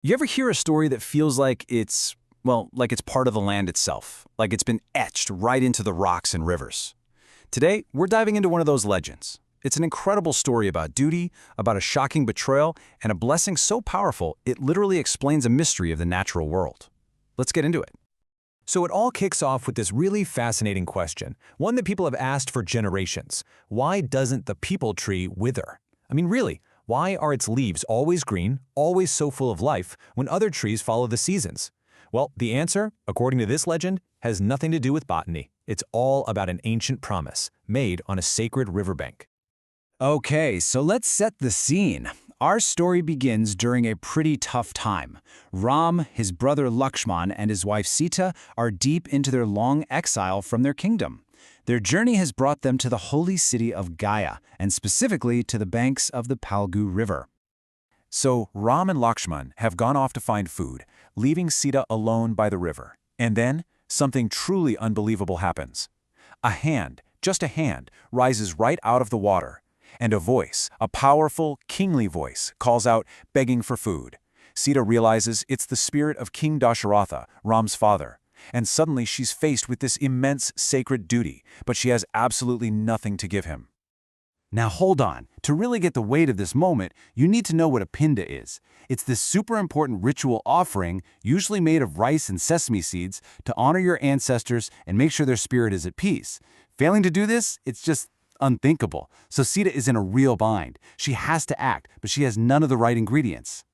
You ever hear a story that feels like it's part of the land itself, like it's been etched right into the rocks and rivers? Today, we're diving into one of those legends. It's an incredible story about duty, about a shocking betrayal, and a blessing so powerful it literally explains a mystery of the natural world. Let's get into it. So it all kicks off with this really fascinating question, one that people have asked for generations. Why doesn't the peepal tree wither? I mean, really, why are its leaves always green, always so full of life, when other trees follow the seasons? Well, the answer, according to this legend, has nothing to do with botany. It's all about an ancient promise made on a sacred riverbank. Okay, so let's set the scene. Our story begins during a pretty tough time. Ram, his brother Lakshmana, and his wife Sita are deep into their long exile from their kingdom. Their journey has brought them to the holy city of Gaya, and specifically to the banks of the Falgu River. So Ram and Lakshmana have gone off to find food, leaving Sita alone by the river. And then, something truly unbelievable happens. A hand, just a hand, rises right out of the water. And a voice, a powerful, kingly voice, calls out, begging for food. Sita realizes it's the spirit of King Dasharatha, Ram's father. And suddenly she's faced with this immense sacred duty, but she has absolutely nothing to give him. Now hold on. To really get the weight of this moment, you need to know what a pinda is. It's this super important ritual offering, usually made of rice and sesame seeds, to honor your ancestors and make sure their spirit is at peace. Failing to do this, it's just unthinkable. So Sita is in a real bind. She has to act, but she has none of the right ingredients.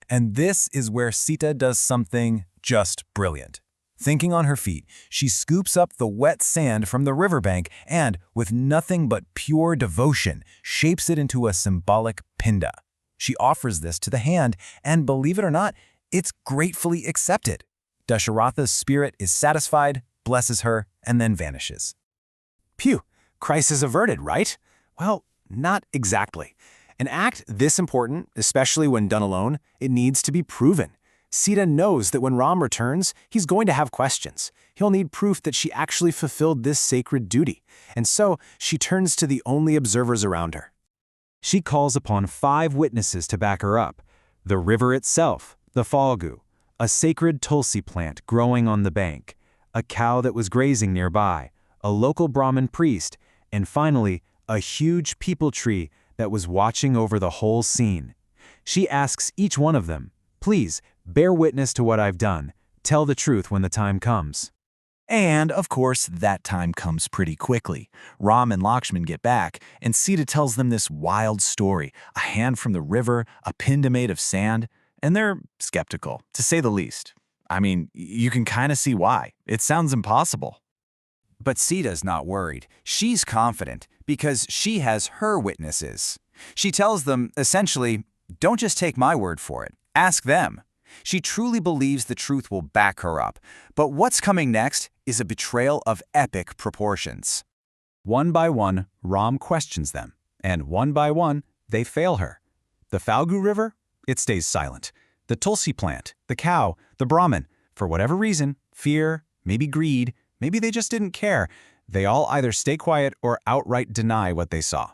And this is where Sita does something just brilliant. Thinking on her feet, she scoops up the wet sand from the riverbank and, with nothing but pure devotion, shapes it into a symbolic pinda. She offers this to the hand, and believe it or not, it's gratefully accepted. Dasharatha's spirit is satisfied, blesses her, and then vanishes. Phew, crisis averted, right? Well, not exactly. An act this important, especially when done alone, it needs to be proven. Sita knows that when Ram returns, he's going to have questions. He'll need proof that she actually fulfilled this sacred duty. And so she turns to the only observers around her. She calls upon 5 witnesses to back her up. The river itself, the Falgu, a sacred tulsi plant growing on the bank, a cow that was grazing nearby, a local Brahmin priest, and finally, a huge peepal tree that was watching over the whole scene. She asks each one of them, "Please, bear witness to what I've done. Tell the truth when the time comes." And, of course, that time comes pretty quickly. Ram and Lakshman get back, and Sita tells them this wild story, a hand from the river, a pinda made of sand, and they're skeptical, to say the least. I mean, you can kind of see why. It sounds impossible. But Sita's not worried. She's confident because she has her witnesses. She tells them, essentially, don't just take my word for it. Ask them. She truly believes the truth will back her up. But what's coming next is a betrayal of epic proportions. One by one, Ram questions them, and one by one, they fail her. The Falgu River? It stays silent. The tulsi plant, the cow, the Brahmin, for whatever reason, fear, maybe greed, maybe they just didn't care, they all either stay quiet or outright deny what they saw.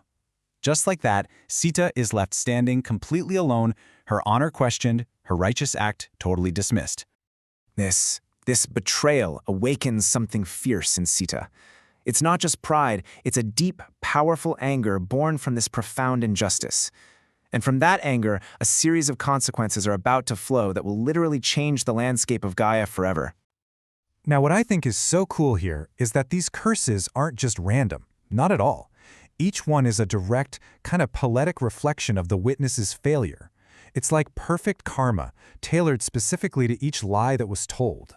Just like that, Sita is left standing completely alone, her honor questioned, her righteous act totally dismissed. This betrayal awakens something fierce in Sita. It's not just pride, it's a deep, powerful anger born from this profound injustice. And from that anger, a series of consequences are about to flow that will literally change the landscape of Gaia forever. Now, what I think is so cool here is that these curses aren't just random. Not at all. Each one is a direct, kind of poetic reflection of the witness's failure. It's like perfect karma, tailored specifically to each lie that was told.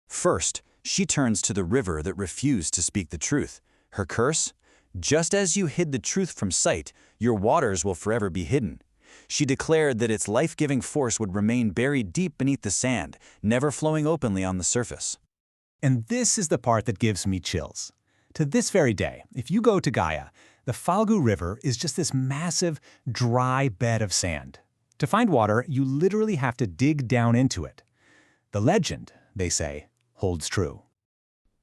First, she turns to the river that refused to speak the truth. Her curse? Just as you hid the truth from sight, your waters will forever be hidden. She declared that its life-giving force would remain buried deep beneath the sand, never flowing openly on the surface. And this is the part that gives me chills. To this very day, if you go to Gaya, the Falgu River is just this massive, dry bed of sand. To find water, you literally have to dig down into it. The legend, they say, holds true.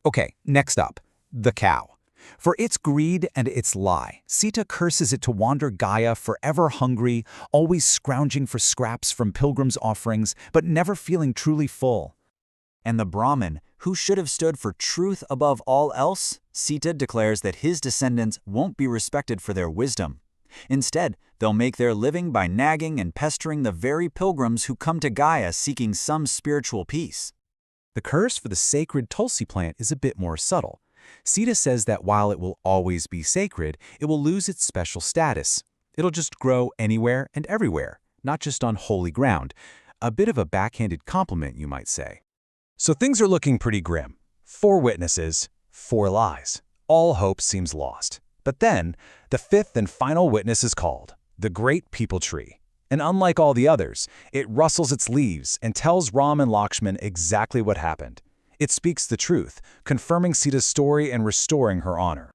Okay, next up, the cow. For its greed and its lie, Sita curses it to wander Gaya forever hungry, always scrounging for scraps from pilgrims' offerings, but never feeling truly full. And the Brahmin, who should have stood for truth above all else, Sita declares that his descendants won't be respected for their wisdom. Instead, they'll make their living by nagging and pestering the very pilgrims who come to Gaya seeking some spiritual peace. The curse for the sacred tulsi plant is a bit more subtle. Sita says that while it will always be sacred, it will lose its special status. It'll just grow anywhere and everywhere, not just on holy ground. A bit of a backhanded compliment, you might say. So things are looking pretty grim. 4 witnesses, 4 lies. All hope seems lost. But then, the 5th and final witness is called, the great peepal tree. And unlike all the others, it rustles its leaves and tells Rama and Lakshmana exactly what happened. It speaks the truth, confirming Sita's story and restoring her honor.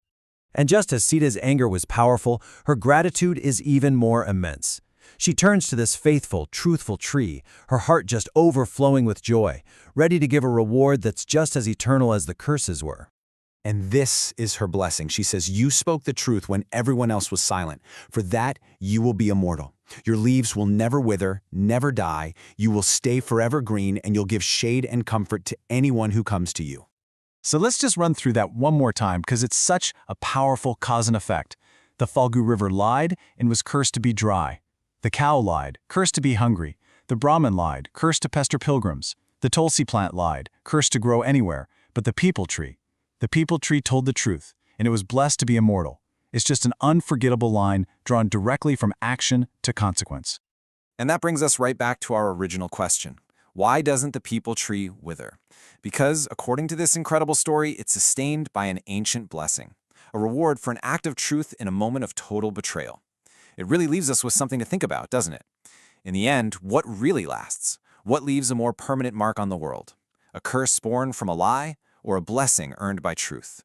And just as Sita's anger was powerful, her gratitude is even more immense. She turns to this faithful, truthful tree, her heart just overflowing with joy, ready to give a reward that's just as eternal as the curses were. And this is her blessing. She says, "You spoke the truth when everyone else was silent. For that, you will be immortal. Your leaves will never wither, never die. You will stay forever green, and you'll give shade and comfort to anyone who comes to you." So let's just run through that one more time because it's such a powerful cause and effect. The Falgu River lied and was cursed to be dry. The cow lied, cursed to be hungry. The Brahmin lied, cursed to pester pilgrims. The tulsi plant lied, cursed to grow anywhere. But the peepal tree told the truth, and it was blessed to be immortal. It's just an unforgettable line drawn directly from action to consequence. And that brings us right back to our original question. Why doesn't the peepal tree wither? Because, according to this incredible story, it's sustained by an ancient blessing, a reward for an act of truth in a moment of total betrayal. It really leaves us with something to think about, doesn't it? In the end, what really lasts? What leaves a more permanent mark on the world? A curse born from a lie, or a blessing earned by truth?